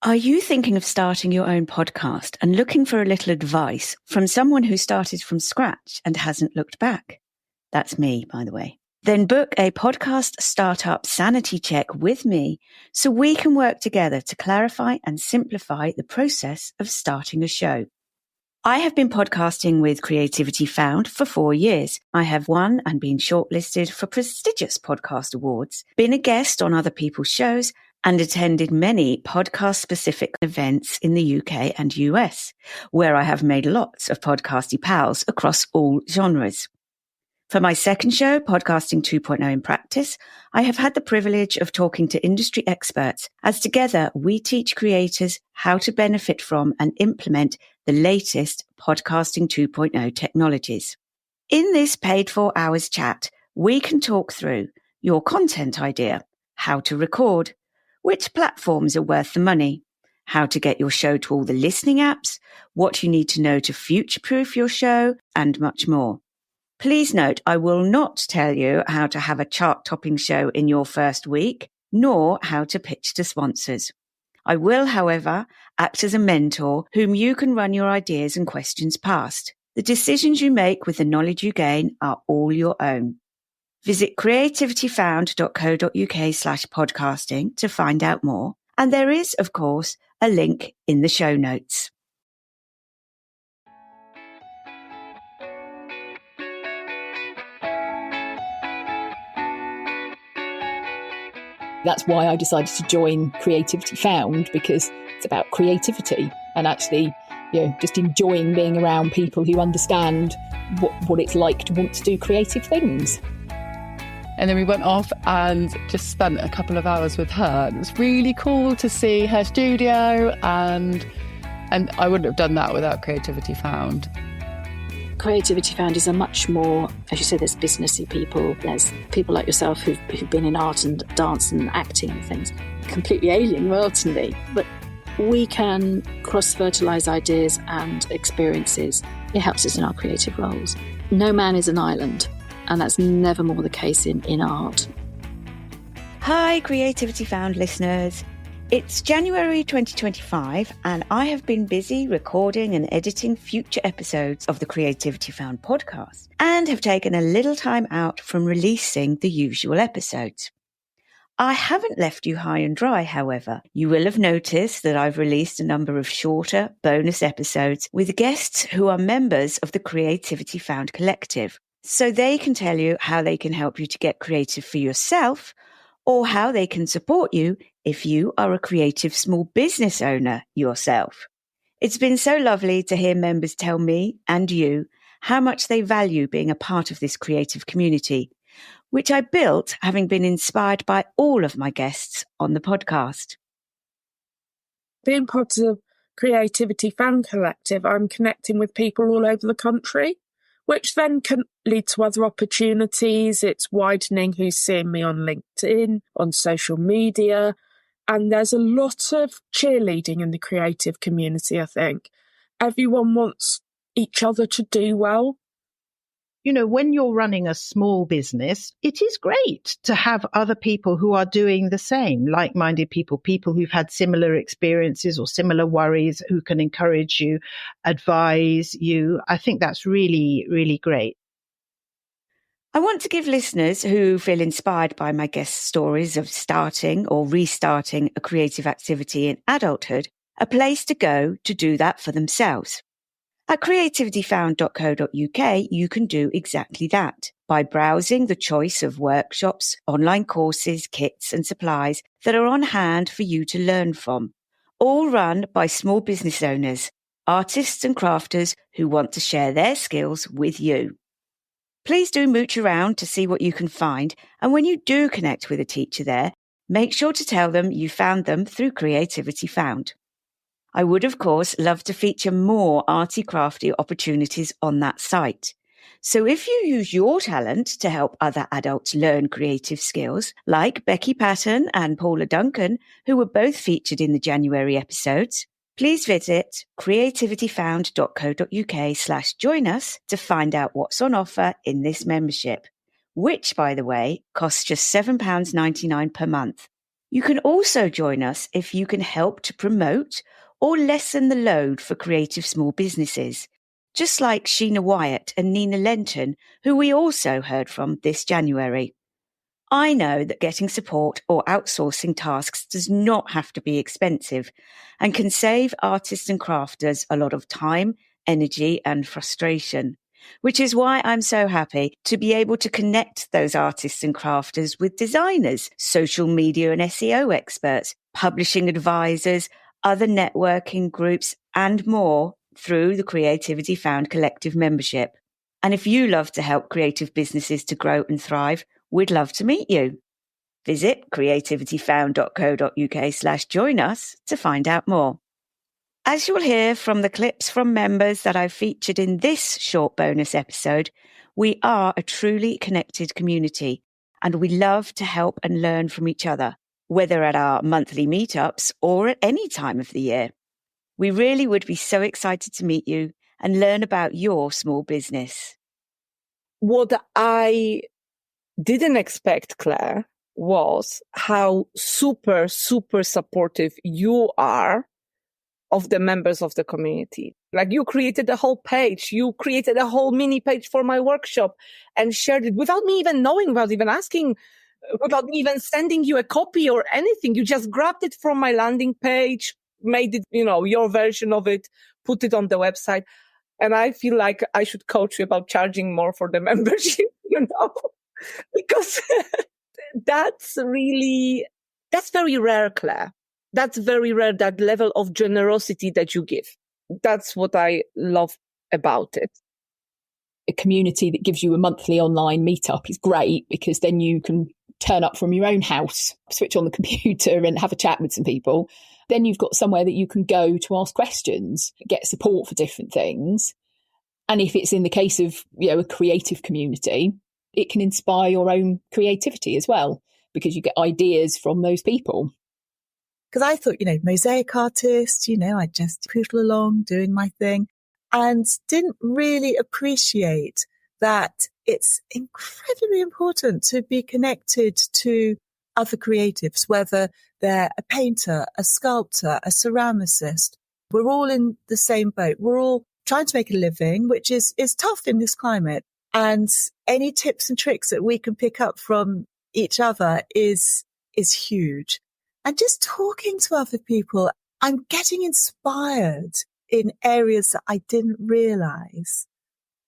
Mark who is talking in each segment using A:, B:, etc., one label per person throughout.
A: Are you thinking of starting your own podcast and looking for a little advice from someone who started from scratch and hasn't looked back? That's me, by the way. Then book a podcast startup sanity check with me so we can work together to clarify and simplify the process of starting a show. I have been podcasting with Creativity Found for 4 years. I have won and been shortlisted for prestigious podcast awards, been a guest on other people's shows, and attended many podcast-specific events in the UK and US, where I have made lots of podcasty pals across all genres. For my second show, Podcasting 2.0 in Practice, I have had the privilege of talking to industry experts as together we teach creators how to benefit from and implement the latest Podcasting 2.0 technologies. In this paid 4 hours chat, we can talk through your content idea, how to record, which platforms are worth the money, how to get your show to all the listening apps, what you need to know to future-proof your show, and much more. Please note, I will not tell you how to have a chart-topping show in your first week, nor how to pitch to sponsors. I will, however, act as a mentor whom you can run your ideas and questions past. The decisions you make with the knowledge you gain are all your own. Visit creativityfound.co.uk/podcasting to find out more. And there is, of course, a link in the show notes.
B: That's why I decided to join Creativity Found, because it's about creativity and actually, just enjoying being around people who understand what it's like to want to do creative things.
C: And then we went off and just spent a couple of hours with her. And it was really cool to see her studio, and I wouldn't have done that without Creativity Found.
D: Creativity Found is a much more, as you say, there's businessy people, there's people like yourself who've been in art and dance and acting and things. Completely alien world to me. But we can cross-fertilise ideas and experiences. It helps us in our creative roles. No man is an island. And that's never more the case in art.
A: Hi, Creativity Found listeners. It's January 2025, and I have been busy recording and editing future episodes of the Creativity Found podcast, and have taken a little time out from releasing the usual episodes. I haven't left you high and dry, however. You will have noticed that I've released a number of shorter bonus episodes with guests who are members of the Creativity Found collective, so they can tell you how they can help you to get creative for yourself, or how they can support you if you are a creative small business owner yourself. It's been so lovely to hear members tell me and you how much they value being a part of this creative community, which I built having been inspired by all of my guests on the podcast.
E: Being part of Creativity Found Collective, I'm connecting with people all over the country, which then can lead to other opportunities. It's widening who's seeing me on LinkedIn, on social media. And there's a lot of cheerleading in the creative community, I think. Everyone wants each other to do well.
F: When you're running a small business, it is great to have other people who are doing the same, like-minded people who've had similar experiences or similar worries, who can encourage you, advise you. I think that's really, really great.
A: I want to give listeners who feel inspired by my guest stories of starting or restarting a creative activity in adulthood a place to go to do that for themselves. At creativityfound.co.uk, you can do exactly that by browsing the choice of workshops, online courses, kits and supplies that are on hand for you to learn from, all run by small business owners, artists and crafters who want to share their skills with you. Please do mooch around to see what you can find, and when you do connect with a teacher there, make sure to tell them you found them through Creativity Found. I would, of course, love to feature more arty-crafty opportunities on that site. So if you use your talent to help other adults learn creative skills, like Becky Patton and Paula Duncan, who were both featured in the January episodes, please visit creativityfound.co.uk/join us to find out what's on offer in this membership, which, by the way, costs just £7.99 per month. You can also join us if you can help to promote or lessen the load for creative small businesses, just like Sheena Wyatt and Nina Lenton, who we also heard from this January. I know that getting support or outsourcing tasks does not have to be expensive and can save artists and crafters a lot of time, energy, and frustration, which is why I'm so happy to be able to connect those artists and crafters with designers, social media and SEO experts, publishing advisors, other networking groups, and more through the Creativity Found Collective membership. And if you love to help creative businesses to grow and thrive, we'd love to meet you. Visit creativityfound.co.uk/join us to find out more. As you'll hear from the clips from members that I've featured in this short bonus episode, we are a truly connected community and we love to help and learn from each other, whether at our monthly meetups or at any time of the year. We really would be so excited to meet you and learn about your small business.
G: What I didn't expect, Claire, was how super, super supportive you are of the members of the community. Like, you created a whole page, you created a whole mini page for my workshop and shared it without me even knowing, without even asking, without me even sending you a copy or anything. You just grabbed it from my landing page, made it, your version of it, put it on the website. And I feel like I should coach you about charging more for the membership, because that's very rare, Claire. That's very rare, that level of generosity that you give. That's what I love about it.
B: A community that gives you a monthly online meetup is great, because then you can turn up from your own house, switch on the computer and have a chat with some people. Then you've got somewhere that you can go to ask questions, get support for different things. And if it's in the case of, a creative community, it can inspire your own creativity as well, because you get ideas from those people.
H: Because I thought, mosaic artist, I just poodle along doing my thing, and didn't really appreciate that it's incredibly important to be connected to other creatives, whether they're a painter, a sculptor, a ceramicist. We're all in the same boat. We're all trying to make a living, which is tough in this climate. And any tips and tricks that we can pick up from each other is huge. And just talking to other people, I'm getting inspired in areas that I didn't realize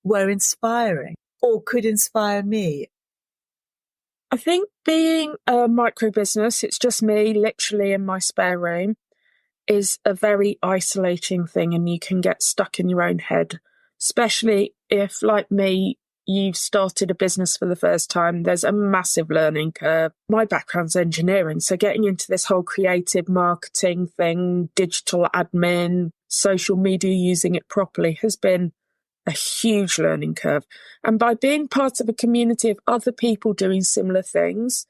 H: were inspiring or could inspire me.
E: I think being a micro business, it's just me literally in my spare room, is a very isolating thing, and you can get stuck in your own head, especially if, like me, you've started a business for the first time. There's a massive learning curve. My background's engineering, so getting into this whole creative marketing thing, digital admin, social media, using it properly has been a huge learning curve. And by being part of a community of other people doing similar things,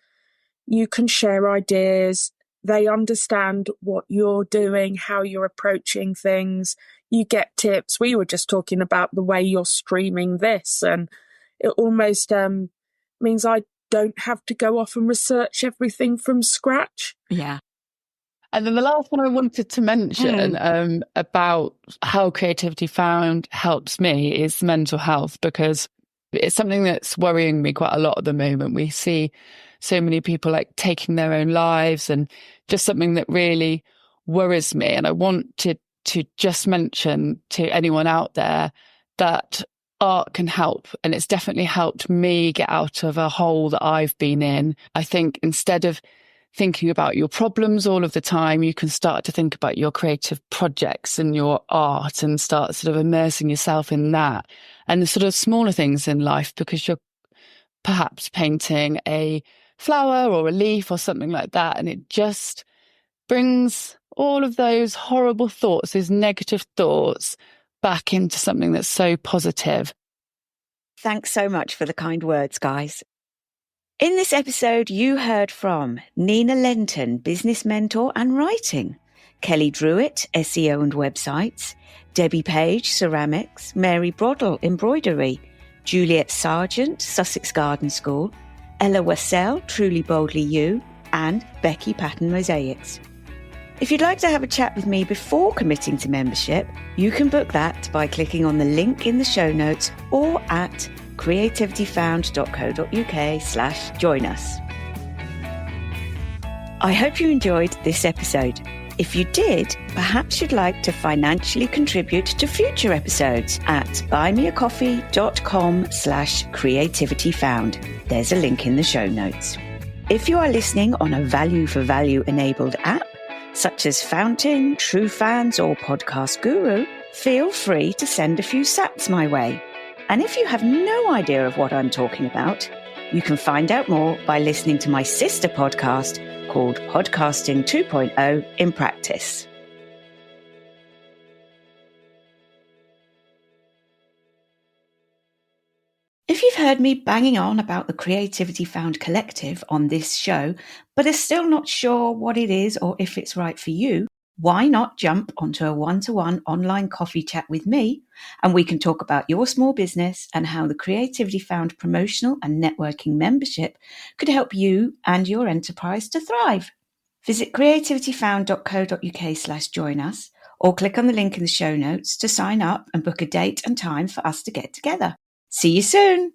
E: you can share ideas. They understand what you're doing, how you're approaching things. You get tips. We were just talking about the way you're streaming this, and it almost means I don't have to go off and research everything from scratch.
A: Yeah.
C: And then the last one I wanted to mention about how Creativity Found helps me is mental health, because it's something that's worrying me quite a lot at the moment. We see so many people taking their own lives, and just something that really worries me. And I wanted to just mention to anyone out there that art can help, and it's definitely helped me get out of a hole that I've been in. I think instead of thinking about your problems all of the time, you can start to think about your creative projects and your art and start sort of immersing yourself in that and the sort of smaller things in life, because you're perhaps painting a flower or a leaf or something like that, and it just brings all of those horrible thoughts, those negative thoughts, back into something that's so positive.
A: Thanks so much for the kind words, guys. In this episode, you heard from Nina Lenton, business mentor and writing, Kelly Druitt, SEO and websites, Debbie Page, ceramics, Mary Broddle, embroidery, Juliet Sargent, Sussex Garden School, Ella Wassell, Truly Boldly You, and Becky Pattern Mosaics. If you'd like to have a chat with me before committing to membership, you can book that by clicking on the link in the show notes or at creativityfound.co.uk/join us. I hope you enjoyed this episode. If you did, perhaps you'd like to financially contribute to future episodes at buymeacoffee.com/creativityfound. There's a link in the show notes. If you are listening on a value for value enabled app, such as Fountain, TrueFans or Podcast Guru, feel free to send a few sats my way. And if you have no idea of what I'm talking about, you can find out more by listening to my sister podcast called Podcasting 2.0 in Practice. If you've heard me banging on about the Creativity Found Collective on this show, but are still not sure what it is or if it's right for you, why not jump onto a one-to-one online coffee chat with me, and we can talk about your small business and how the Creativity Found promotional and networking membership could help you and your enterprise to thrive. Visit creativityfound.co.uk/join us or click on the link in the show notes to sign up and book a date and time for us to get together. See you soon.